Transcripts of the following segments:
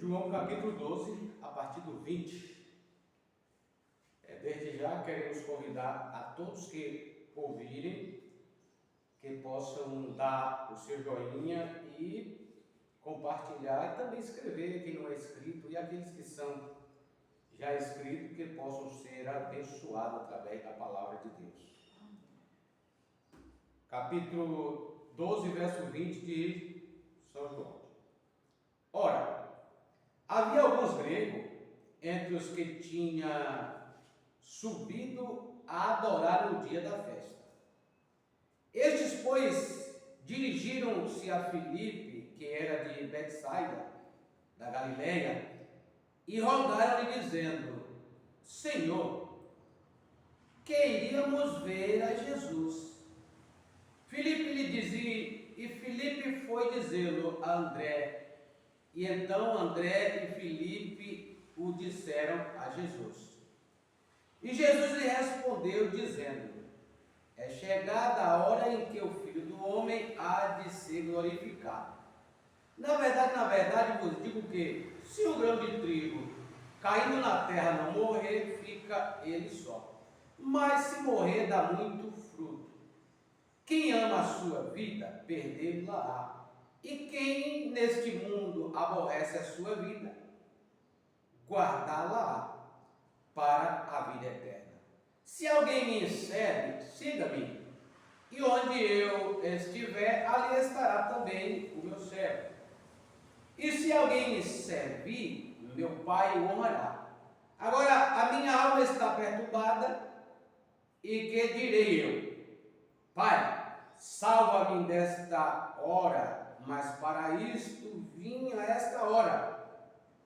João capítulo 12, a partir do 20. Desde já queremos convidar a todos que ouvirem, que possam dar o seu joinha e compartilhar, e também escrever quem não é inscrito, e aqueles que são já inscritos, que possam ser abençoados através da palavra de Deus. Capítulo 12, verso 20 de São João. Ora, havia alguns gregos entre os que tinha subido a adorar no dia da festa. Estes, pois, dirigiram-se a Filipe, que era de Betsaida, da Galileia, e rogaram-lhe, dizendo: Senhor, queríamos ver a Jesus. Filipe lhe dizia, e Filipe foi dizê-lo a André, e então André e Filipe o disseram a Jesus. E Jesus lhe respondeu, dizendo: É chegada a hora em que o Filho do Homem há de ser glorificado. Na verdade, vos digo que, se o grão de trigo caindo na terra não morrer, fica ele só. Mas se morrer, dá muito fruto. Quem ama a sua vida, perdê-la-á. E quem neste mundo aborrece a sua vida, guardá-la-á para a vida eterna. Se alguém me serve, siga-me, e onde eu estiver, ali estará também o meu servo. E se alguém me servir, meu Pai o honrará. Agora, a minha alma está perturbada, e que direi eu? Pai, salva-me desta hora, mas para isto vim a esta hora.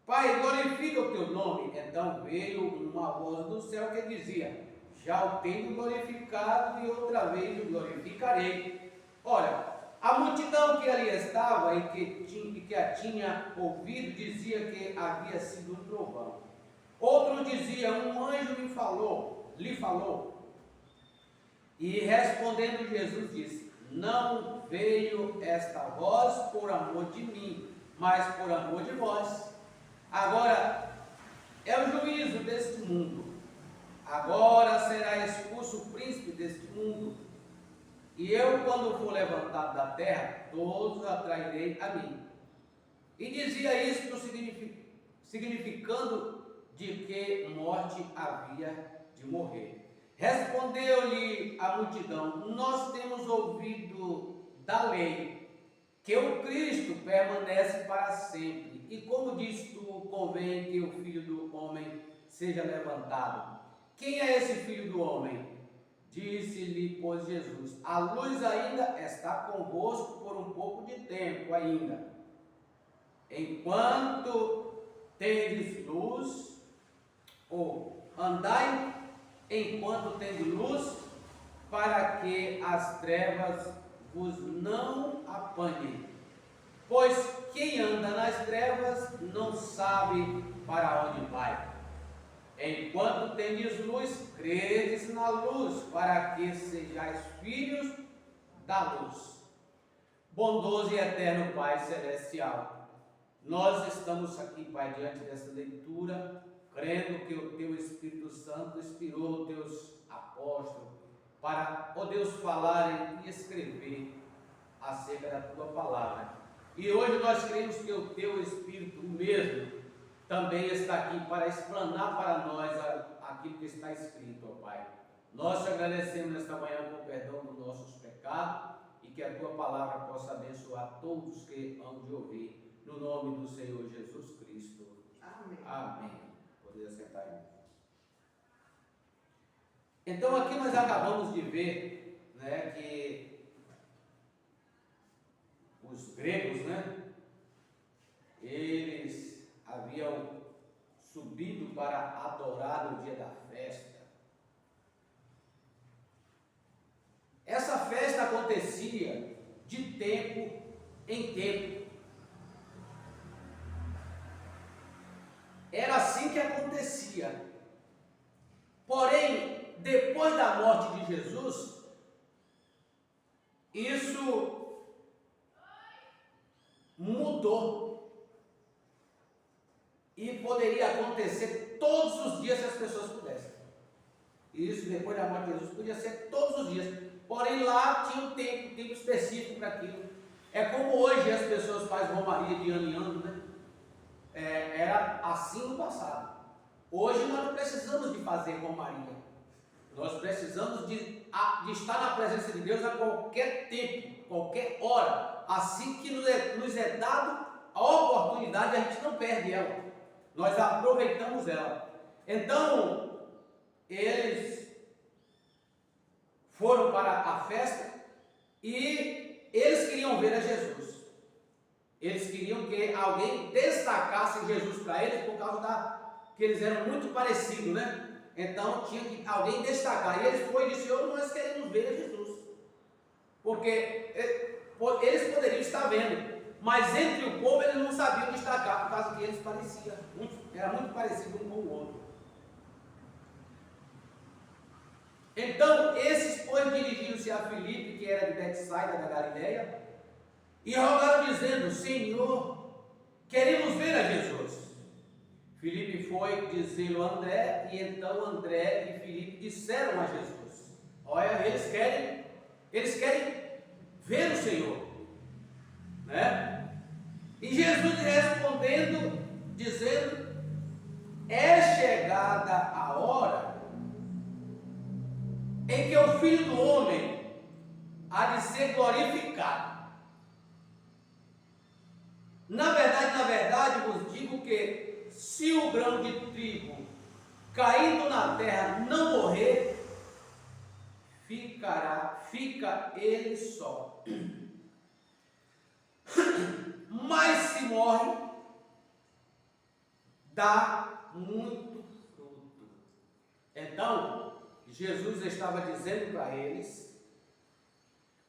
Pai, glorifica o teu nome. Então veio uma voz do céu que dizia: Já o tenho glorificado e outra vez o glorificarei. Ora, a multidão que ali estava e que a tinha ouvido dizia que havia sido um trovão. Outro dizia: Um anjo lhe falou. E respondendo Jesus disse: Não veio esta voz por amor de mim, mas por amor de vós. Agora é o juízo deste mundo. Agora será expulso o príncipe deste mundo. E eu, quando for levantado da terra, todos atrairei a mim. E dizia isto significando de que morte havia de morrer. Respondeu-lhe a multidão: Nós temos ouvido da lei que o Cristo permanece para sempre. E como diz tu, convém que o Filho do Homem seja levantado. Quem é esse Filho do Homem? Disse-lhe, pois, Jesus: A luz ainda está convosco por um pouco de tempo ainda. Enquanto tendes luz, ou andai enquanto tendes luz, para que as trevas vos não apanhem. Pois quem anda nas trevas não sabe para onde vai. Enquanto tendes luz, credes na luz, para que sejais filhos da luz. Bondoso e eterno Pai Celestial, nós estamos aqui, Pai, diante dessa leitura, crendo que o Teu Espírito Santo inspirou os Teus apóstolos para, ó Deus, falarem e escrever acerca da Tua palavra. E hoje nós cremos que o Teu Espírito mesmo também está aqui para explanar para nós aquilo que está escrito, ó Pai. Nós te agradecemos nesta manhã com o perdão dos nossos pecados e que a Tua palavra possa abençoar todos que hão de ouvir. No nome do Senhor Jesus Cristo. Amém. Amém. Poder sentar aí. Então aqui nós acabamos de ver, que os gregos, eles haviam subido para adorar no dia da festa. Essa festa acontecia de tempo em tempo. Era assim que acontecia. Porém, depois da morte de Jesus, isso mudou. poderia acontecer todos os dias se as pessoas pudessem. E isso, depois da morte de Jesus, podia ser todos os dias. Porém, lá tinha um tempo específico para aquilo. É como hoje as pessoas fazem romaria de ano em ano, né? Era assim no passado. Hoje nós não precisamos de fazer romaria. Nós precisamos de estar na presença de Deus a qualquer tempo, qualquer hora. Assim que nos é dado a oportunidade, a gente não perde ela. Nós aproveitamos ela. Então, eles foram para a festa e eles queriam ver a Jesus. Eles queriam que alguém destacasse Jesus para eles por causa que eles eram muito parecidos, né? Então tinha que alguém destacar. E eles foram e disseram: nós queremos ver a Jesus. Porque eles poderiam estar vendo, mas entre o povo eles não sabiam destacar, por causa que eles pareciam, era muito parecido um com o outro. Então esses, pois, dirigiram-se a Filipe, que era de Betsaida da Galileia, e rogaram dizendo: Senhor, queremos ver a Jesus. Filipe foi dizê-lo a André, e então André e Filipe disseram a Jesus: olha, eles querem ver o Senhor, né? E Jesus respondendo, dizendo: é chegada a hora em que o Filho do Homem há de ser glorificado. Na verdade, vos digo que se o grão de trigo caindo na terra não morrer, fica ele só. Mas se morre, dá muito fruto. Então, Jesus estava dizendo para eles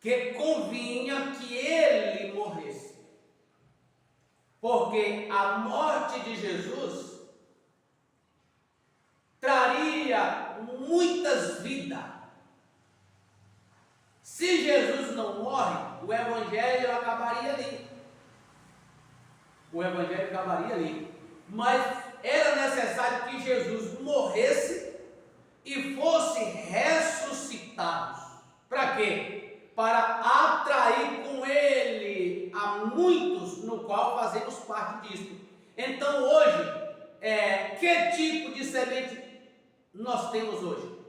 que convinha que ele morresse, porque a morte de Jesus traria muitas vidas. Se Jesus não morre, o Evangelho acabaria ali. Mas era necessário que Jesus morresse e fosse ressuscitado. Para quê? Para atrair com ele a muitos, no qual fazemos parte disso. Então hoje, que tipo de semente nós temos hoje?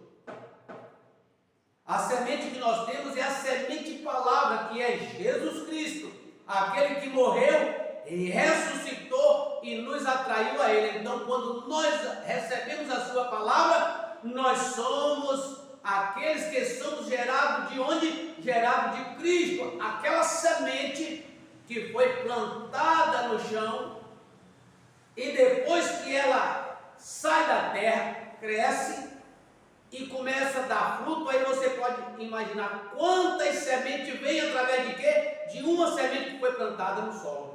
A semente que nós temos é a semente palavra, que é Jesus Cristo, aquele que morreu e ressuscitou e nos atraiu a ele. Então, quando nós recebemos a sua palavra, nós somos aqueles que somos gerados de onde? Gerados de Cristo, aquela semente que foi plantada no chão e depois que ela sai da terra, cresce e começa a dar fruto. Aí você pode imaginar quantas sementes vêm através de quê? De uma semente que foi plantada no solo.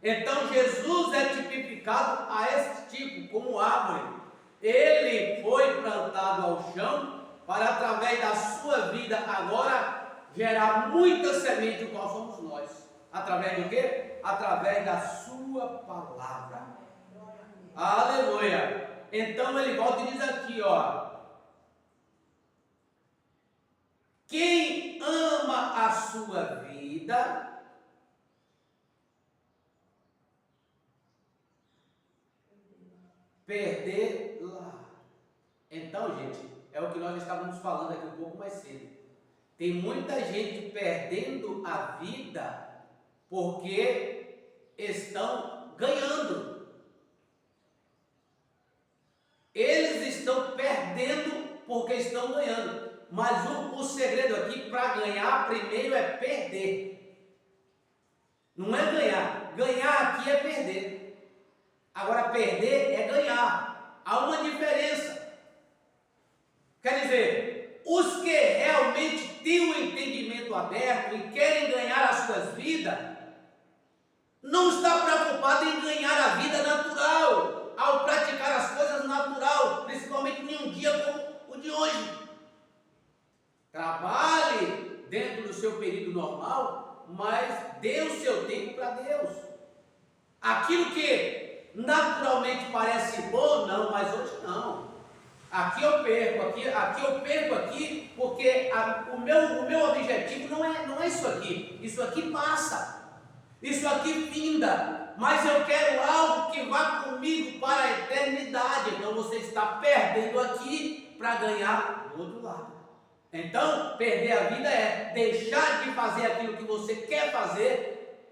Então Jesus é tipificado a esse tipo, como árvore. Ele foi plantado ao chão para, através da sua vida, agora gerar muita semente, qual somos nós. Através do quê? Através da sua palavra. Aleluia! Então ele volta e diz aqui, ó: quem ama a sua vida perder-la. Então, gente, é o que nós estávamos falando aqui um pouco mais cedo. Tem muita gente perdendo a vida porque estão ganhando. Eles estão perdendo porque estão ganhando. Mas o segredo aqui, para ganhar, primeiro é perder. Não é ganhar. Ganhar aqui é perder. Agora, perder é ganhar. Há uma diferença. Quer dizer, os que realmente têm o entendimento aberto e querem ganhar as suas vidas, não está preocupado em ganhar a vida natural, ao praticar as coisas natural, principalmente em um dia como o de hoje. Trabalhe dentro do seu período normal, mas dê o seu tempo para Deus. Aquilo que naturalmente parece bom, não, mas hoje não. Aqui eu perco, aqui, porque o meu objetivo não é isso aqui passa, isso aqui finda, mas eu quero algo que vá comigo para a eternidade. Então você está perdendo aqui para ganhar do outro lado. Então, perder a vida é deixar de fazer aquilo que você quer fazer,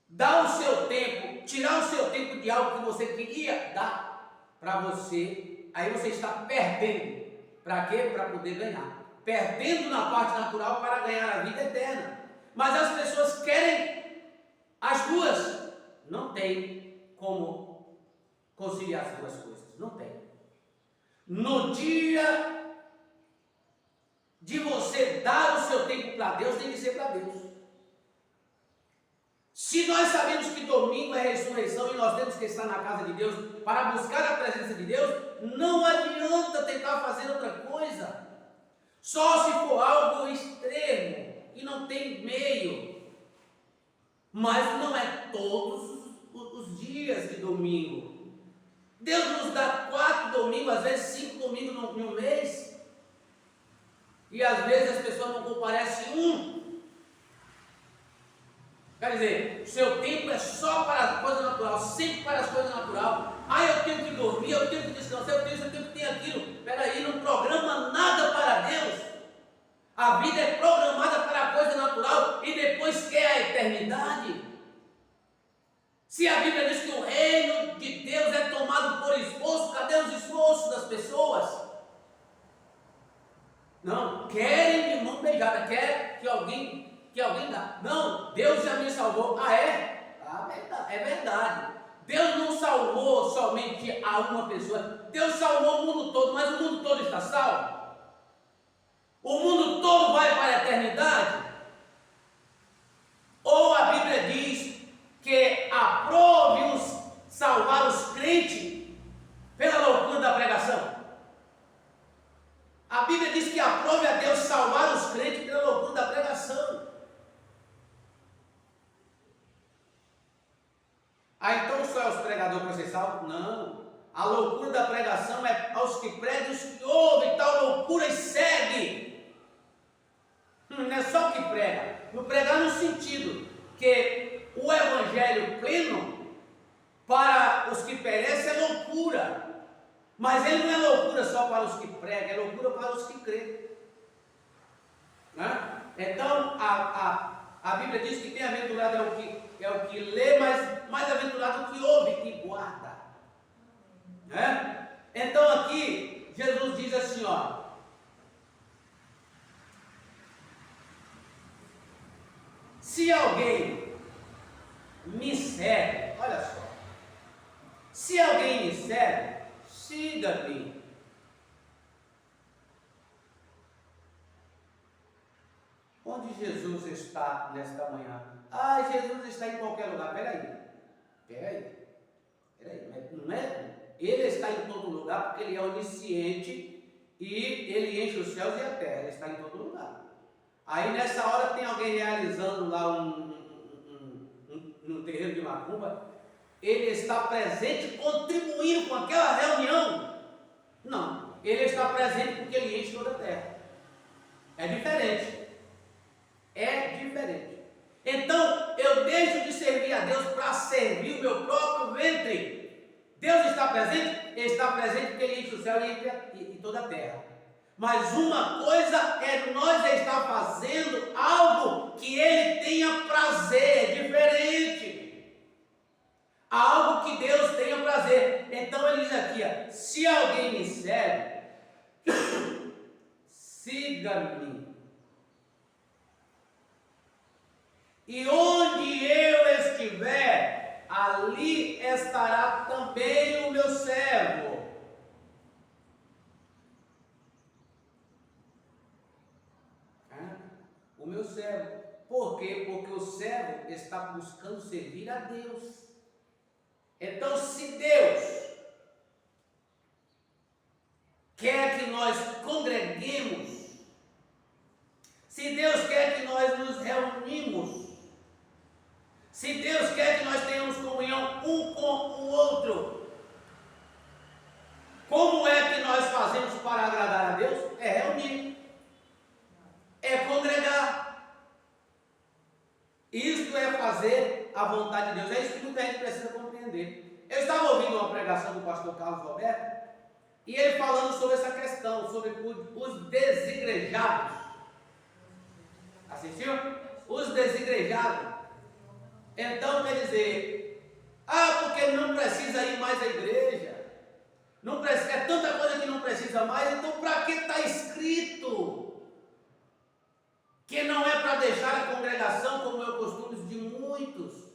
dar o seu tempo, tirar o seu tempo de algo que você queria dar para você. Aí você está perdendo. Para quê? Para poder ganhar. Perdendo na parte natural para ganhar a vida eterna. Mas as pessoas querem as duas. Não tem como conciliar as duas coisas. Não tem. No dia de você dar o seu tempo para Deus, tem que ser para Deus. Se nós sabemos que domingo é ressurreição e nós temos que estar na casa de Deus para buscar a presença de Deus, não adianta tentar fazer outra coisa. Só se for algo extremo e não tem meio. Mas não é todos os dias de domingo. Deus nos dá 4 domingos, às vezes 5 domingos no mês. E às vezes as pessoas não comparecem um. Quer dizer, o seu tempo é só para as coisas naturais, sempre para as coisas naturais. Eu tenho que dormir, eu tenho que descansar, eu tenho que ter aquilo. Espera aí, não programa nada para Deus. A vida é programada para a coisa natural e depois quer a eternidade. Se a Bíblia diz que o reino de Deus é tomado por esforço, cadê os esforços das pessoas? Não, querem de mão beijada, quer que alguém dá. Não, Deus já me salvou. É? É verdade. Deus não salvou somente a uma pessoa. Deus salvou o mundo todo, mas o mundo todo está salvo? O mundo todo vai para a eternidade? Ou a Bíblia diz que aprove salvar os crentes pela loucura da pregação? A Bíblia diz que aprove a Deus salvar os crentes pela loucura da pregação. Então só é os pregadores para ser salvos? Não. A loucura da pregação é aos que pregam, os que ouvem tal loucura e seguem. Não é só o que prega. Não pregar no sentido que o evangelho pleno para os que perecem é loucura. Mas ele não é loucura só para os que pregam, é loucura para os que creem. Né? Então, a Bíblia diz que bem-aventurado é o que lê, mas mais aventurado o que ouve e guarda. Né? Então, aqui, Jesus diz assim, se alguém me segue, olha só, se alguém me segue, siga-me. Onde Jesus está nesta manhã? Jesus está em qualquer lugar. Peraí. Não é? Ele está em todo lugar porque ele é onisciente e ele enche os céus e a terra. Ele está em todo lugar. Aí nessa hora tem alguém realizando lá um terreiro de macumba. Ele está presente, contribuindo com aquela reunião? Não. Ele está presente porque ele enche toda a terra. É diferente. Então, eu deixo de servir a Deus para servir o meu próprio ventre. Deus está presente? Ele está presente porque ele enche o céu e toda a terra. Mas uma coisa é nós estar fazendo algo que ele tenha prazer, diferente. Algo que Deus tenha prazer. Então ele diz aqui, se alguém me segue, siga-me. E onde eu estiver, ali estará também o meu servo. O meu servo. Por quê? Porque o servo está buscando servir a Deus. Então, se Deus quer que nós congreguemos, se Deus quer que nós nos reunimos, se Deus quer que nós tenhamos comunhão a vontade de Deus. É isso que muita gente precisa compreender. Eu estava ouvindo uma pregação do pastor Carlos Roberto, e ele falando sobre essa questão, sobre os desigrejados. Assistiu? Os desigrejados. Então quer dizer, porque não precisa ir mais à igreja, não precisa, é tanta coisa que não precisa mais, então para que está escrito que não é para deixar a congregação, como é o costume de muitos?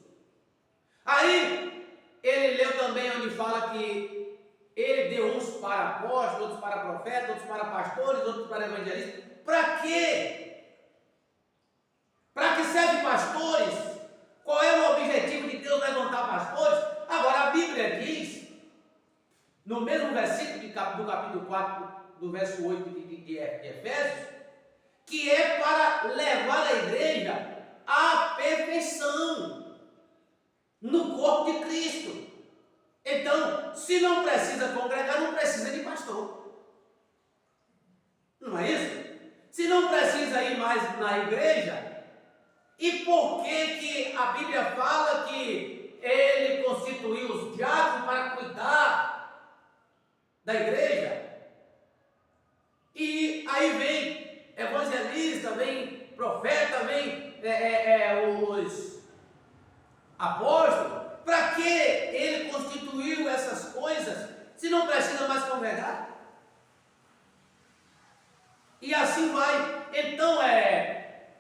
Aí ele leu também onde fala que ele deu uns para apóstolos, outros para profetas, outros para pastores, outros para evangelistas. Para quê? Para que serve pastores? Qual é o objetivo de Deus levantar pastores? Agora a Bíblia diz, no mesmo versículo do capítulo 4, do verso 8 de Efésios, que é para levar a igreja à perfeição no corpo de Cristo. Então, se não precisa congregar, não precisa de pastor. Não é isso? Se não precisa ir mais na igreja, e por que a Bíblia fala que ele constituiu os diáconos para cuidar da igreja? E aí vem evangelista, vem profeta, vem os apóstolos. Para que ele constituiu essas coisas se não precisa mais congregar? E assim vai. Então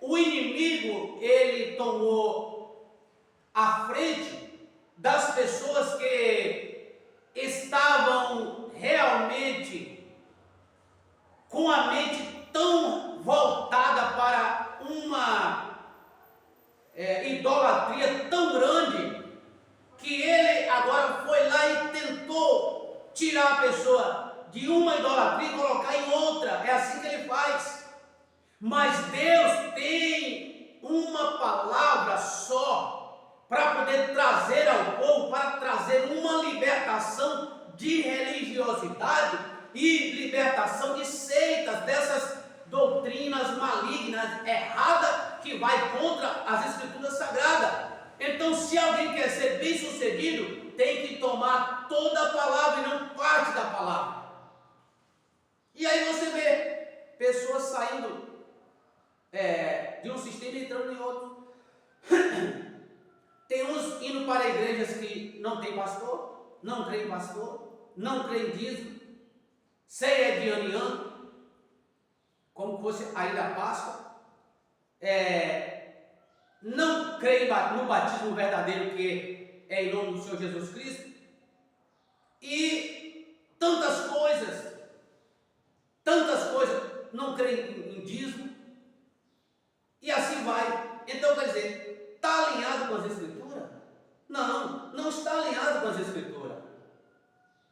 o inimigo, ele tomou a frente das pessoas que estavam realmente com a mente tão voltada para uma idolatria tão grande, que ele agora foi lá e tentou tirar a pessoa de uma idolatria e colocar em outra. É assim que ele faz. Mas Deus tem uma palavra só para poder trazer ao povo, para trazer uma libertação de religiosidade e libertação de seitas, dessas doutrinas malignas, erradas, que vai contra as escrituras sagradas. Então, se alguém quer ser bem sucedido, tem que tomar toda a palavra e não parte da palavra. E aí você vê pessoas saindo de um sistema e entrando em outro. Tem uns indo para igrejas que não tem pastor, não crê em pastor, não crê em dízimo, ceia de ano em ano, como fosse ainda a Páscoa, não crê no batismo verdadeiro, que é em nome do Senhor Jesus Cristo, e tantas coisas, não crê em dízimo, e assim vai. Então quer dizer, está alinhado com as Escrituras? Não está alinhado com as Escrituras,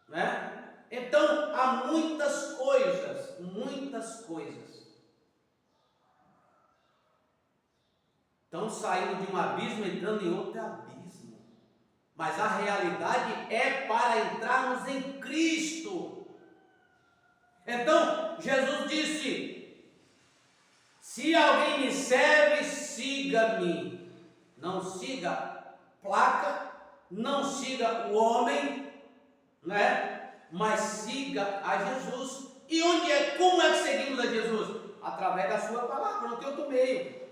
né? Então há muitas coisas estão saindo de um abismo, entrando em outro abismo. Mas a realidade é para entrarmos em Cristo. Então Jesus disse: se alguém me serve, siga-me. Não siga placa, não siga o homem, né? Mas siga a Jesus. E como é que seguimos a Jesus? Através da sua palavra, não tem outro meio.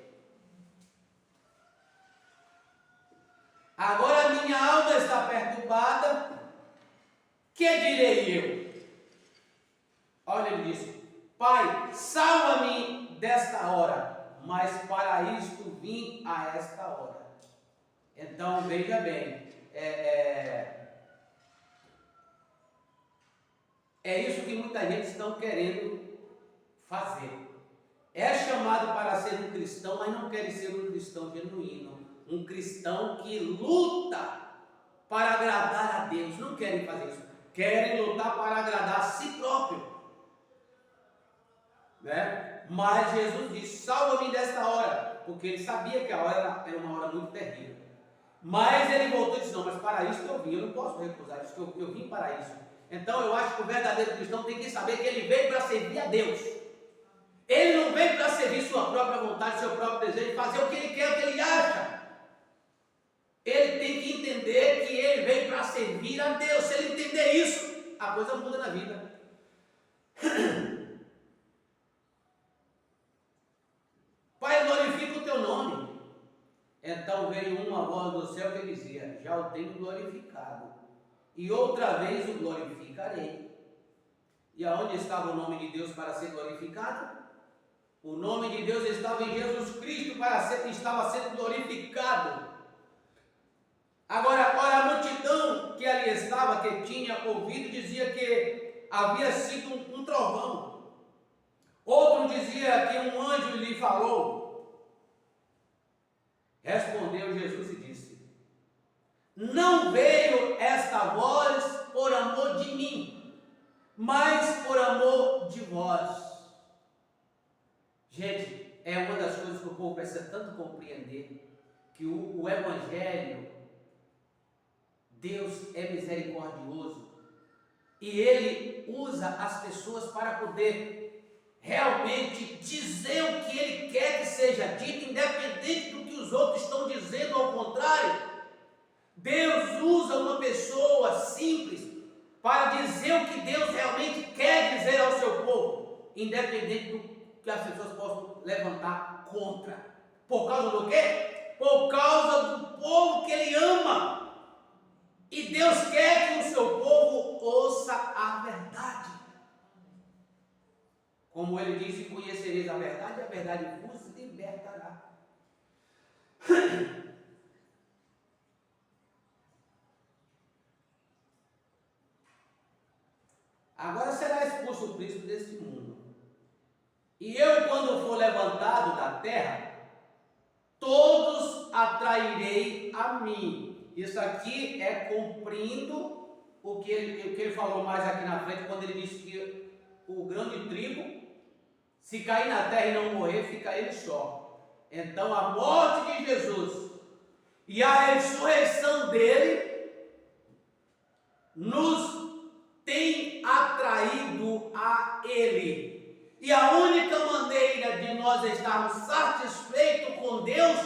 Agora a minha alma está perturbada, que direi eu? Olha, ele disse: Pai, salva-me desta hora, mas para isto vim a esta hora. Então veja bem, isso que muita gente está querendo fazer. É chamado para ser um cristão, mas não quer ser um cristão genuíno, um cristão que luta para agradar a Deus. Não querem fazer isso, querem lutar para agradar a si próprio, né? Mas Jesus disse: salva-me desta hora, porque ele sabia que a hora era uma hora muito terrível. Mas ele voltou e disse: não, mas para isso que eu vim, eu não posso recusar isso, que eu vim para isso. Então eu acho que o verdadeiro cristão tem que saber que ele veio para servir a Deus. Ele não veio para servir sua própria vontade, seu próprio desejo, fazer o que ele quer, o que ele acha. Ele a Deus. Se ele entender isso, a coisa muda na vida. Pai, glorifica o teu nome. Então veio uma voz do céu que dizia: já o tenho glorificado, e outra vez o glorificarei. E aonde estava o nome de Deus para ser glorificado? O nome de Deus estava em Jesus Cristo estava sendo glorificado. Agora, ora, a multidão que ali estava, que tinha ouvido, dizia que havia sido um trovão. Outro dizia que um anjo lhe falou. Respondeu Jesus e disse: não veio esta voz por amor de mim, mas por amor de vós. Gente, é uma das coisas que o povo precisa tanto compreender, que o Evangelho, Deus é misericordioso e Ele usa as pessoas para poder realmente dizer o que Ele quer que seja dito, independente do que os outros estão dizendo, ao contrário. Deus usa uma pessoa simples para dizer o que Deus realmente quer dizer ao seu povo, independente do que as pessoas possam levantar contra. Por causa do quê? Por causa do povo que Ele ama. E Deus quer que o seu povo ouça a verdade. Como Ele disse: conhecereis a verdade vos libertará. Agora será expulso o príncipe deste mundo. E eu, quando for levantado da terra, todos atrairei a mim. Isso aqui é cumprindo o que ele falou mais aqui na frente, quando ele disse que o grão de trigo, se cair na terra e não morrer, fica ele só. Então a morte de Jesus e a ressurreição dele nos tem atraído a Ele. E a única maneira de nós estarmos satisfeitos com Deus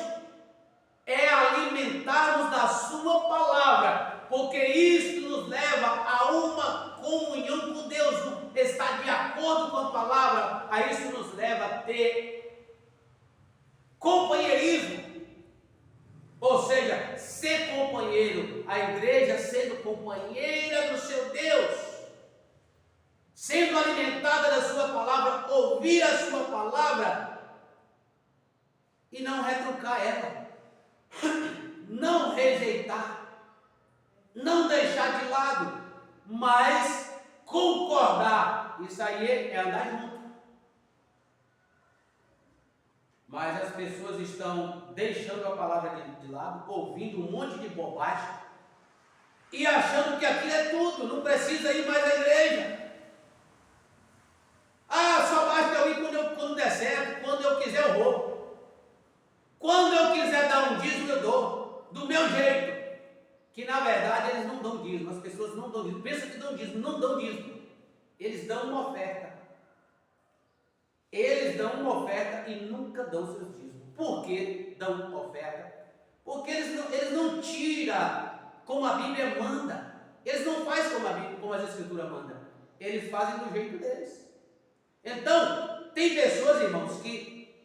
é alimentarmos da sua palavra, porque isso nos leva a uma comunhão com Deus, estar de acordo com a palavra, a isso nos leva a ter companheirismo, ou seja, ser companheiro, a igreja sendo companheira do seu Deus, sendo alimentada da sua palavra, ouvir a sua palavra e não retrucar ela, não rejeitar, não deixar de lado, mas concordar. Isso aí é andar junto. Mas as pessoas estão deixando a palavra de lado, ouvindo um monte de bobagem e achando que aquilo é tudo, não precisa ir mais à igreja. Ah, só basta eu ir quando der certo, quando eu quiser eu vou. Quando eu quiser dar um dízimo eu dou, do meu jeito. Que na verdade eles não dão dízimo, as pessoas não dão dízimo. Pensam que dão dízimo, não dão dízimo. Eles dão uma oferta. Eles dão uma oferta e nunca dão seus dízimos. Por que dão uma oferta? Porque eles não tiram como a Bíblia manda. Eles não fazem como as Escrituras mandam. Eles fazem do jeito deles. Então, tem pessoas, irmãos, que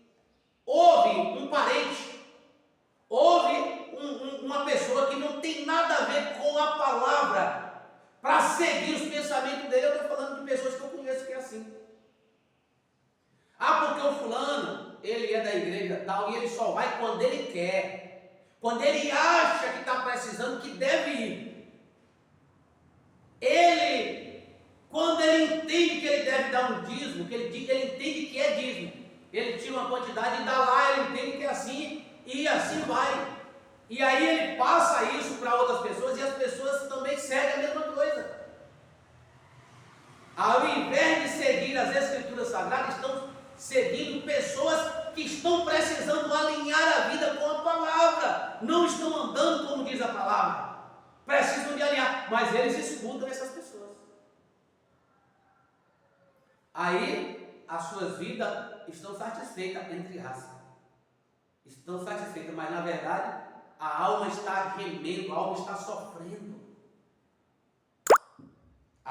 ouvem um parente, ouvem uma pessoa que não tem nada a ver com a palavra, para seguir os pensamentos dele. Eu estou falando de pessoas que eu conheço que é assim. Ah, porque o fulano, ele é da igreja tal, e ele só vai quando ele quer, quando ele acha que está precisando, que deve ir. Quando ele entende que ele deve dar um dízimo, que ele entende que é dízimo, ele tira uma quantidade e dá lá, ele entende que é assim, e assim vai. E aí ele passa isso para outras pessoas, e as pessoas também seguem a mesma coisa. Ao invés de seguir as Escrituras Sagradas, estão seguindo pessoas que estão precisando alinhar a vida com a palavra, não estão andando como diz a palavra, precisam de alinhar, mas eles escutam essas pessoas. Aí as suas vidas estão satisfeitas, entre aspas, estão satisfeitas, mas na verdade a alma está gemendo, a alma está sofrendo.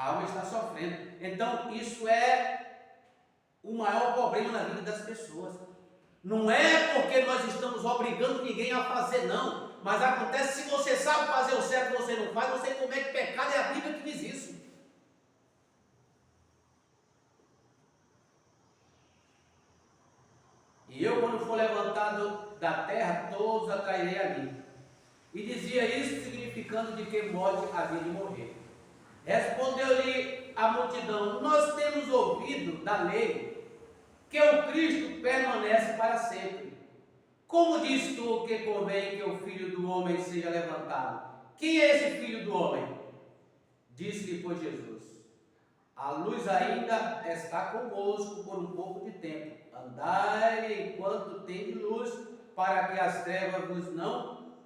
A alma está sofrendo. Então, isso é o maior problema na vida das pessoas. Não é porque nós estamos obrigando ninguém a fazer, não. Mas acontece, se você sabe fazer o certo e você não faz, você comete pecado, é a Bíblia que diz isso. E eu, quando for levantado da terra, todos atrairei a mim. E dizia isso significando de que morte havia de morrer. Respondeu-lhe a multidão: nós temos ouvido da lei que o Cristo permanece para sempre. Como diz tu que convém que o Filho do Homem seja levantado? Quem é esse Filho do Homem? Disse-lhe, pois, Jesus: a luz ainda está convosco por um pouco de tempo. Andai enquanto tem luz, para que as trevas vos não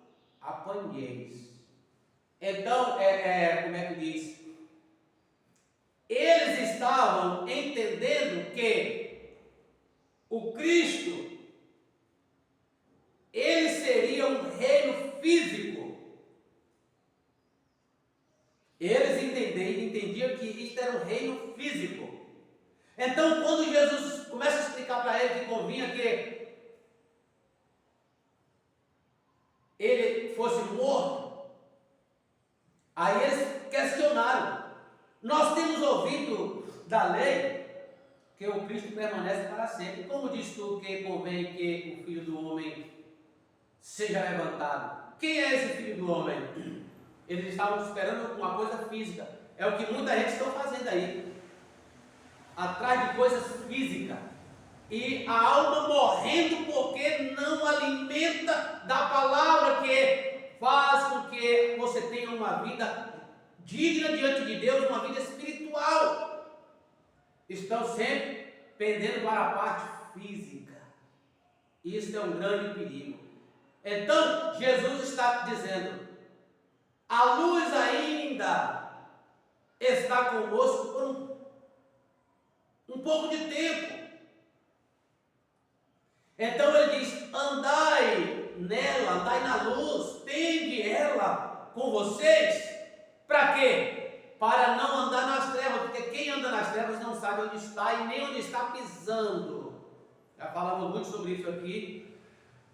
apanheis. Então, como é que diz? Eles estavam entendendo que o Cristo, ele seria um reino físico. Eles entendiam que isto era um reino físico. Então, quando Jesus começa a explicar para ele que convinha que ele fosse morto, aí eles questionaram: nós temos ouvido da lei que o Cristo permanece para sempre. Como diz tu que convém que o Filho do Homem seja levantado? Quem é esse Filho do Homem? Eles estavam esperando uma coisa física. É o que muita gente está fazendo aí, atrás de coisas físicas, e a alma morrendo porque não alimenta da palavra que faz com que você tenha uma vida digna diante de Deus, uma vida espiritual. Estão sempre pendendo para a parte física. Isso é um grande perigo. Então Jesus está dizendo: a luz ainda está convosco por um pouco de tempo. Então ele diz: andai nela, andai na luz, tende ela com vocês. Para quê? Para não andar nas trevas, porque quem anda nas trevas não sabe onde está e nem onde está pisando. Já falamos muito sobre isso aqui.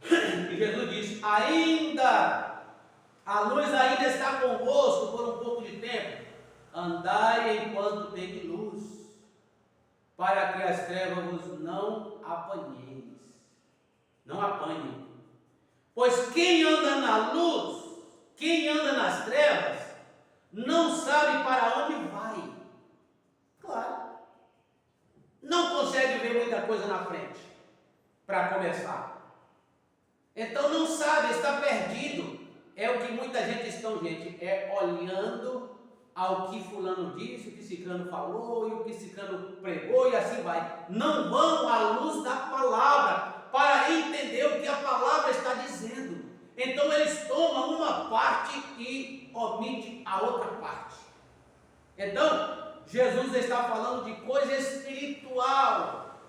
E Jesus diz: ainda, a luz ainda está convosco por um pouco de tempo. Andai enquanto tem luz, para que as trevas vos não apanheis. Não apanhem. Pois quem anda na luz, quem anda nas trevas, não sabe para onde vai. Claro. Não consegue ver muita coisa na frente, para começar. Então não sabe, está perdido. É o que muita gente está, gente, olhando ao que fulano disse, o que ciclano falou, e o que ciclano pregou, e assim vai. Não vão à luz da palavra, para entender o que a palavra está dizendo. Então eles tomam uma parte e omitem a outra parte. Então, Jesus está falando de coisa espiritual.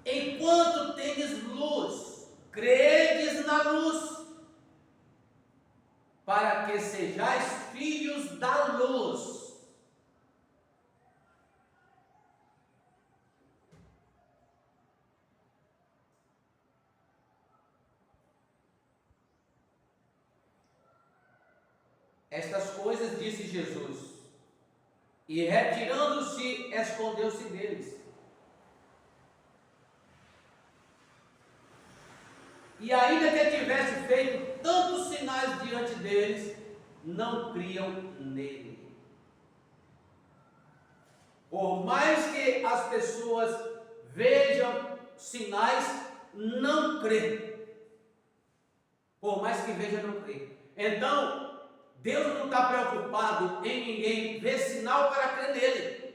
Enquanto tendes luz, credes na luz, para que sejais filhos da luz. Estas coisas disse Jesus, e retirando-se, escondeu-se deles. E ainda que tivesse feito tantos sinais diante deles, não criam nele. Por mais que as pessoas vejam sinais, não crê. Por mais que veja, não crê. Então, Deus não está preocupado em ninguém ver sinal para crer nele.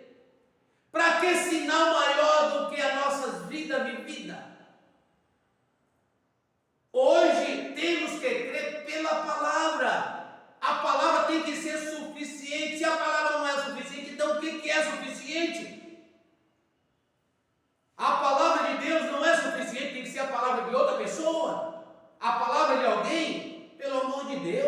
Para que sinal maior do que a nossa vida vivida? Hoje temos que crer pela palavra. A palavra tem que ser suficiente. Se a palavra não é suficiente, então o que é suficiente? A palavra de Deus não é suficiente, tem que ser a palavra de outra pessoa? A palavra de alguém? Pelo amor de Deus.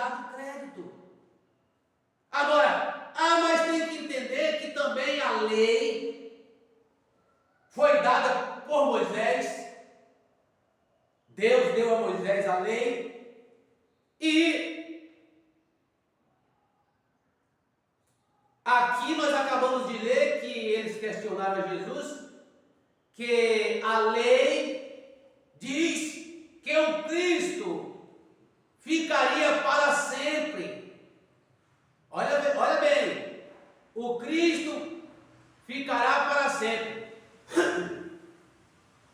dado crédito. Agora, mas tem que entender que também a lei foi dada por Moisés. Deus deu a Moisés a lei e aqui nós acabamos de ler que eles questionaram a Jesus, que a lei diz que o Cristo ficaria para sempre. Olha bem, o Cristo ficará para sempre.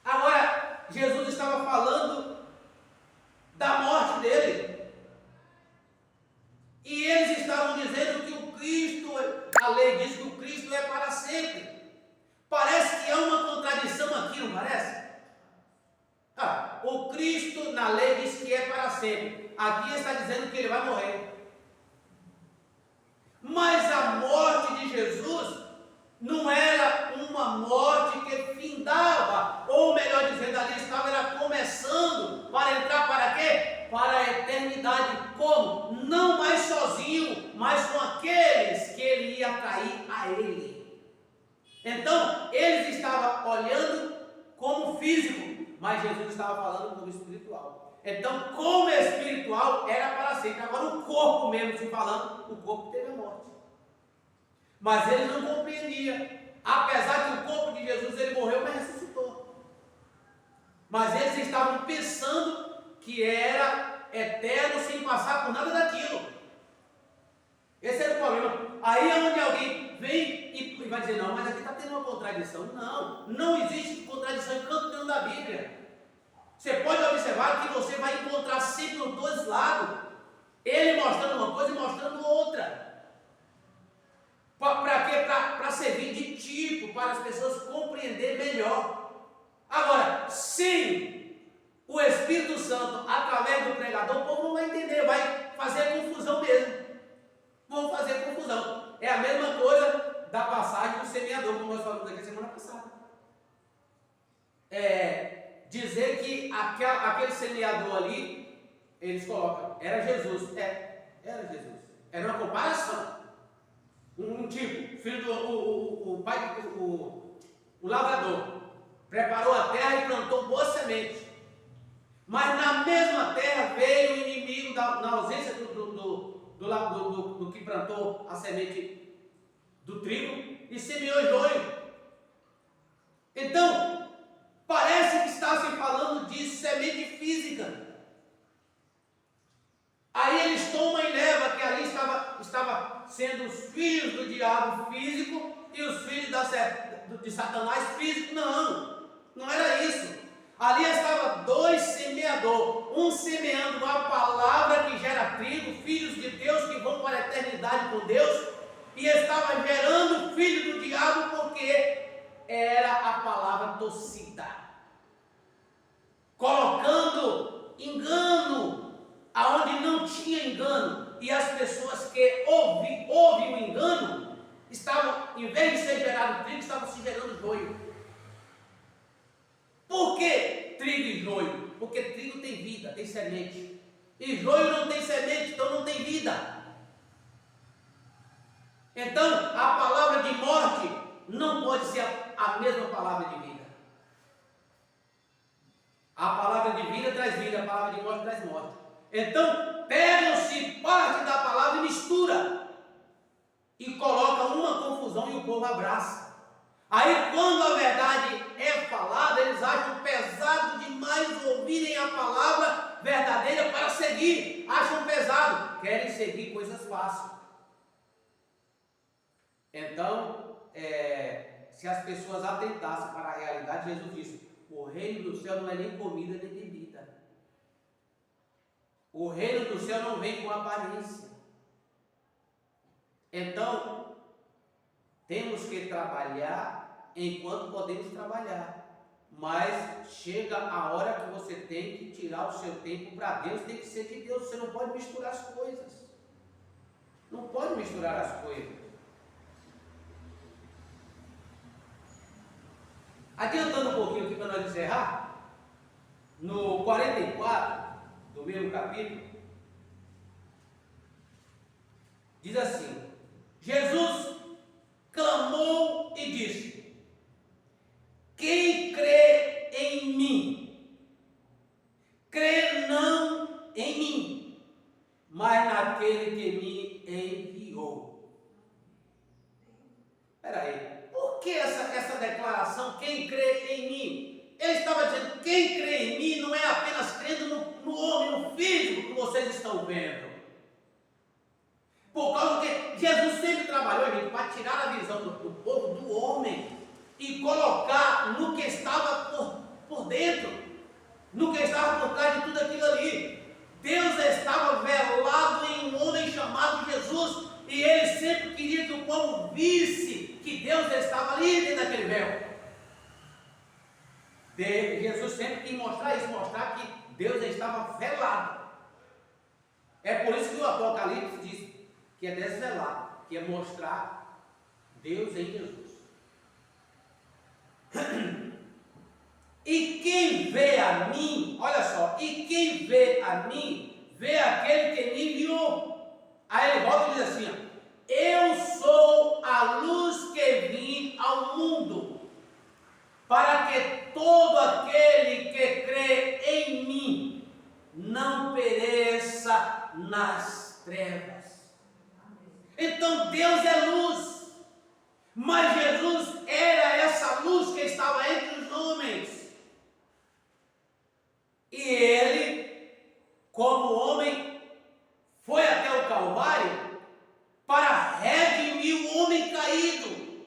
Agora, Jesus estava falando da morte dele. E eles estavam dizendo que o Cristo, a lei diz que o Cristo é para sempre. Parece que há uma contradição aqui, não parece? O Cristo na lei diz que é para sempre. Aqui está dizendo que ele vai morrer. Mas a morte de Jesus não era uma morte que findava, ou melhor dizendo, ali era começando para entrar para quê? Para a eternidade. Como? Não mais sozinho, mas com aqueles que ele ia atrair a ele. Então, eles estavam olhando como físico, mas Jesus estava falando como espiritual. Então, como espiritual, era para sempre. Agora, o corpo mesmo, se falando, o corpo teve a morte. Mas eles não compreendiam. Apesar que o corpo de Jesus, ele morreu, mas ressuscitou. Mas eles estavam pensando que era eterno, sem passar por nada daquilo. Esse era o problema. Aí é onde alguém vem e vai dizer, não, mas aqui está tendo uma contradição. Não, não existe contradição em canto nenhum da Bíblia. Você pode observar que você vai encontrar sempre os dois lados. Ele mostrando uma coisa e mostrando outra. Para quê? Para servir de tipo, para as pessoas compreender melhor. Agora, sem o Espírito Santo, através do pregador, o povo não vai entender, vai fazer confusão mesmo. Vão fazer confusão. É a mesma coisa da passagem do semeador, como nós falamos aqui semana passada. Dizer que aquele semeador ali, eles colocam, era Jesus. Era Jesus. Era uma comparação. Um tipo, filho do pai, o lavrador, preparou a terra e plantou boa semente. Mas na mesma terra veio o inimigo, na ausência do que plantou a semente do trigo, e semeou joio. Então, parece que está se falando de semente física. Aí eles tomam e levam que ali estava sendo os filhos do diabo físico e os filhos de Satanás físico. Não era isso. Ali estava dois semeadores, um semeando a palavra que gera trigo, filhos de Deus que vão para a eternidade com Deus, e estava gerando filho do diabo porque era a palavra torcida, colocando engano aonde não tinha engano, e as pessoas que ouvem o engano estavam, em vez de ser gerado trigo, estavam se gerando joio. Por que trigo e joio? Porque trigo tem vida, tem semente, e joio não tem semente, então não tem vida. Então a palavra de morte não pode ser a mesma palavra de vida. A palavra de vida traz vida, a palavra de morte traz morte. Então pegam-se parte da palavra e mistura e colocam uma confusão e o povo abraça. Aí quando a verdade é falada, eles acham pesado demais ouvirem a palavra verdadeira para seguir. Acham pesado, querem seguir coisas fáceis. Então, se as pessoas atentassem para a realidade, Jesus disse, o reino do céu não é nem comida nem bebida. O reino do céu não vem com aparência. Então, temos que trabalhar enquanto podemos trabalhar. Mas chega a hora que você tem que tirar o seu tempo para Deus, tem que ser de Deus. Você não pode misturar as coisas. Não pode misturar as coisas. Adiantando um pouquinho aqui para nós encerrar, no 44 do mesmo capítulo, Diz assim: Jesus clamou e disse: quem crê em mim, crê não em mim, mas naquele que me enviou. Espera aí, por que essa declaração, quem crê em mim? Ele estava dizendo, quem crê em mim não é apenas crendo no homem, no físico que vocês estão vendo. Por causa que Jesus sempre trabalhou, gente, para tirar a visão do povo, do homem, e colocar no que estava por dentro, no que estava por trás de tudo aquilo ali. Deus estava velado em um homem chamado Jesus, e ele sempre queria que o povo visse que Deus estava ali dentro daquele véu. Jesus sempre quis mostrar isso, mostrar que Deus estava velado. É por isso que o Apocalipse diz que é desvelar, que é mostrar Deus em Jesus. E quem vê a mim, olha só, e quem vê a mim, vê aquele que me enviou. Aí ele volta e diz assim: ó, eu sou a luz que vim ao mundo, para que todo aquele que crê em mim não pereça nas trevas. Então Deus é luz, mas Jesus era essa luz que estava entre os homens. E ele, como homem, foi até o Calvário para redimir o homem caído,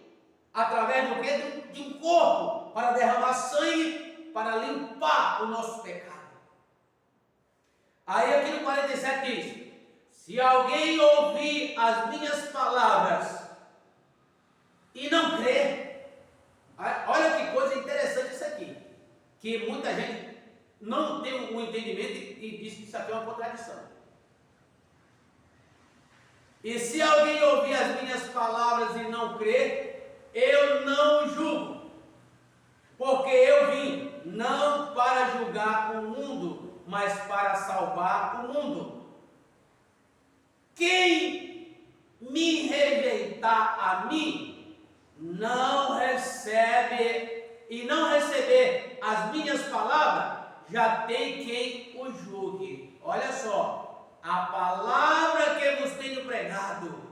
através do quê? De um corpo, para derramar sangue, para limpar o nosso pecado. Aí aqui no 47 diz: se alguém ouvir as minhas palavras e não crer, olha que coisa interessante isso aqui, que muita gente não tem um entendimento e diz que isso aqui é uma contradição. E se alguém ouvir as minhas palavras e não crer, eu não julgo, porque eu vim não para julgar o mundo, mas para salvar o mundo. Quem me rejeitar a mim, não recebe, e não receber as minhas palavras, já tem quem o julgue. Olha só, a palavra que vos tenho pregado,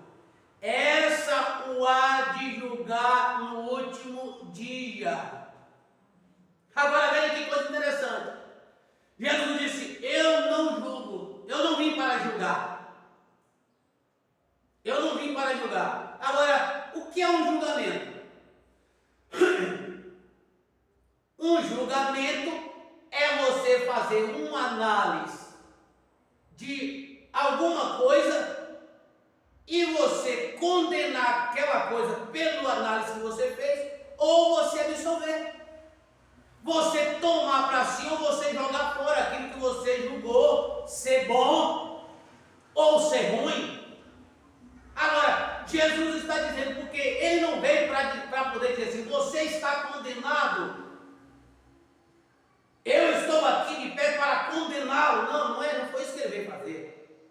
essa o há de julgar no último dia. Agora veja que coisa interessante. Jesus disse: eu não julgo, eu não vim para julgar. Eu não vim para julgar. Agora, o que é um julgamento? Um julgamento é você fazer uma análise de alguma coisa e você condenar aquela coisa pela análise que você fez, ou você absolver. Você tomar para si ou você jogar fora aquilo que você julgou ser bom ou ser ruim. Agora, Jesus está dizendo, porque ele não veio para poder dizer assim: você está condenado, eu estou aqui de pé para condená-lo. Não, não foi isso que ele veio fazer.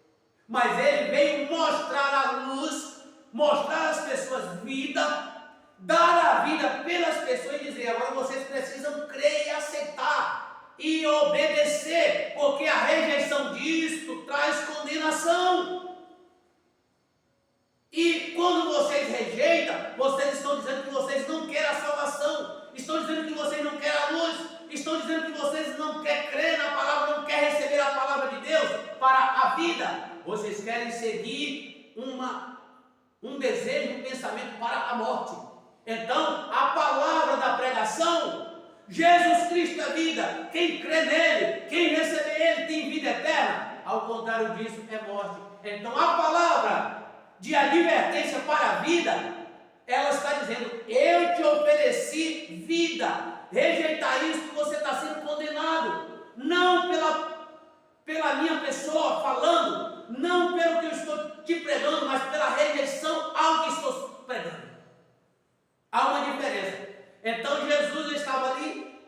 Mas ele veio mostrar a luz, mostrar às pessoas vida, dar a vida pelas pessoas e dizer: agora vocês precisam crer e aceitar e obedecer, porque a rejeição disto traz condenação. E quando vocês rejeitam, vocês estão dizendo que vocês não querem a salvação, estão dizendo que vocês não querem a luz, estão dizendo que vocês não querem crer na palavra, não querem receber a palavra de Deus para a vida. Vocês querem seguir um desejo, um pensamento para a morte. Então, a palavra da pregação, Jesus Cristo é vida, quem crê nele, quem receber ele tem vida eterna, ao contrário disso é morte. Então a palavra de advertência para a vida, ela está dizendo: eu te ofereci vida, rejeitar isso que você está sendo condenado, não pela minha pessoa falando, não pelo que eu estou te pregando, mas pela rejeição ao que estou pregando. Há uma diferença. Então Jesus estava ali,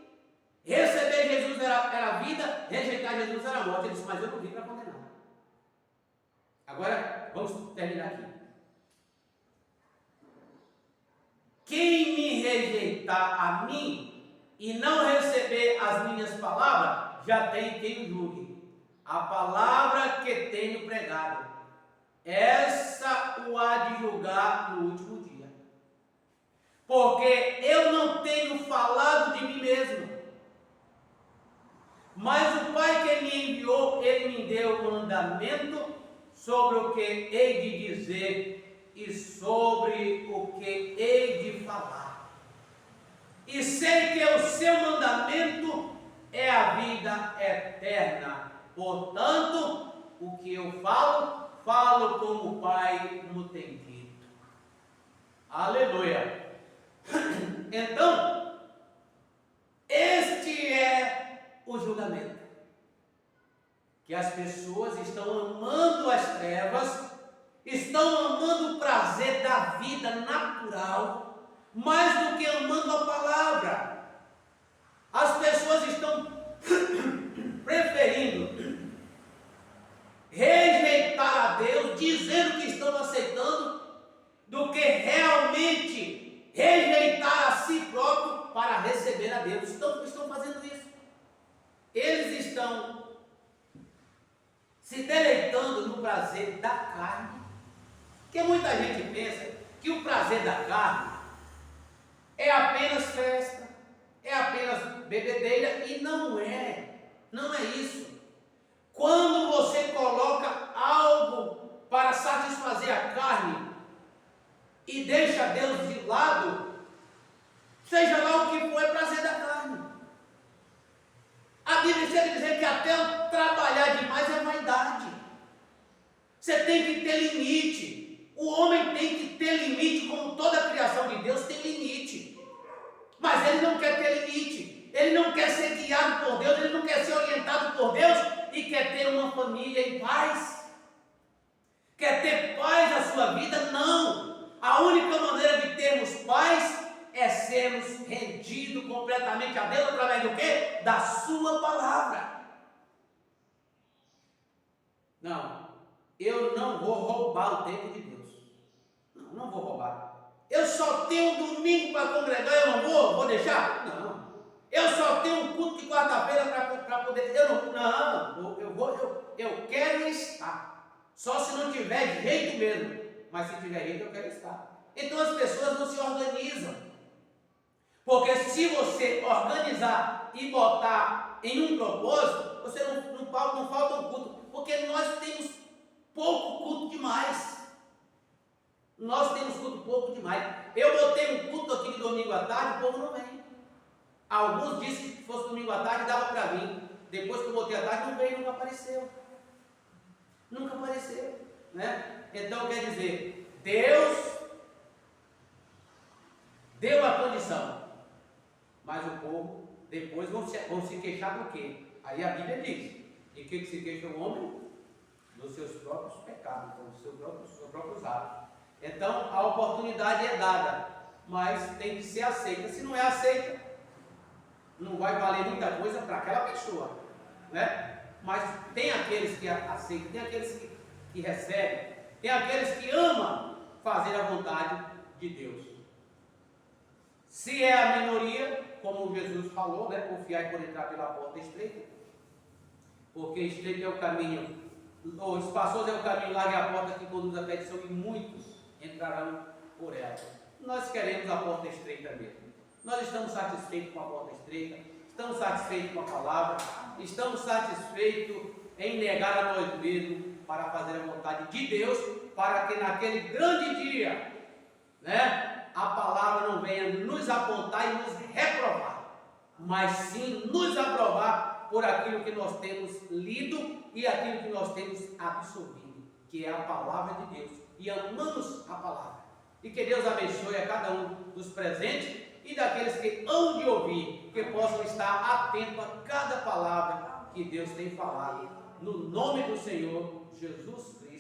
receber Jesus era vida, rejeitar Jesus era morte. Ele disse: mas eu não vim para condenar. Agora, vamos terminar aqui. Quem me rejeitar a mim e não receber as minhas palavras, já tem quem o julgue. A palavra que tenho pregado, essa o há de julgar no último dia. Porque eu não tenho falado de mim mesmo, mas o Pai que me enviou, Ele me deu mandamento sobre o que hei de dizer e sobre o que hei de falar. E sei que o seu mandamento é a vida eterna. Portanto, o que eu falo, falo como o Pai me tem dito. Aleluia. Então, este é o julgamento. Que as pessoas estão amando as trevas, estão amando o prazer da vida natural, mais do que amando a palavra. As pessoas estão preferindo rejeitar a Deus, dizendo que estão aceitando, do que realmente rejeitar a si próprio para receber a Deus. Estão fazendo isso. Eles estão se deleitando no prazer da carne. Porque muita gente pensa que o prazer da carne é apenas festa, é apenas bebedeira, e não é isso. Quando você coloca algo para satisfazer a carne e deixa Deus de lado, seja lá o que for, é prazer da carne. A Bíblia chega a dizer que até o trabalhar demais é vaidade. Você tem que ter limite. O homem tem que ter limite, como toda a criação de Deus tem limite. Mas ele não quer ter limite. Ele não quer ser guiado por Deus, ele não quer ser orientado por Deus e quer ter uma família em paz. Quer ter paz na sua vida? Não. A única maneira de termos paz é sermos rendidos completamente a Deus através do quê? Da sua palavra. Não, eu não vou roubar o tempo de Deus. Não vou roubar. Eu só tenho um domingo para congregar, eu não vou deixar? Não. Eu só tenho um culto de quarta-feira para poder. Eu quero estar. Só se não tiver jeito mesmo. Mas se tiver jeito, eu quero estar. Então as pessoas não se organizam. Porque se você organizar e botar em um propósito, você não falta um culto. Porque nós temos pouco culto demais. Nós temos culto pouco demais. Eu botei um culto aqui de domingo à tarde, o povo não vem. Alguns disseram que fosse domingo à tarde, dava para vir. Depois que eu botei à tarde, não veio, nunca apareceu. Nunca apareceu. Né? Então quer dizer, Deus deu a condição. Mas o povo depois vão se queixar do quê? Aí a Bíblia diz: de que se queixa o homem? Dos seus próprios pecados, dos seus próprios atos. Então a oportunidade é dada, mas tem que ser aceita. Se não é aceita, não vai valer muita coisa para aquela pessoa, né? Mas tem aqueles que aceitam, tem aqueles que recebem, tem aqueles que amam fazer a vontade de Deus. Se é a minoria, como Jesus falou, né? Confiai por entrar pela porta estreita, porque estreito é o caminho, ou espaçoso é o caminho, larga a porta que conduz à perdição, e muitos entrarão por ela. Nós queremos a porta estreita mesmo. Nós estamos satisfeitos com a porta estreita, estamos satisfeitos com a palavra, estamos satisfeitos em negar a nós mesmos para fazer a vontade de Deus, para que naquele grande dia, né, a palavra não venha nos apontar e nos reprovar, mas sim nos aprovar por aquilo que nós temos lido e aquilo que nós temos absorvido, que é a palavra de Deus, e amamos a palavra. E que Deus abençoe a cada um dos presentes e daqueles que hão de ouvir, que possam estar atentos a cada palavra que Deus tem falado, no nome do Senhor Jesus Cristo.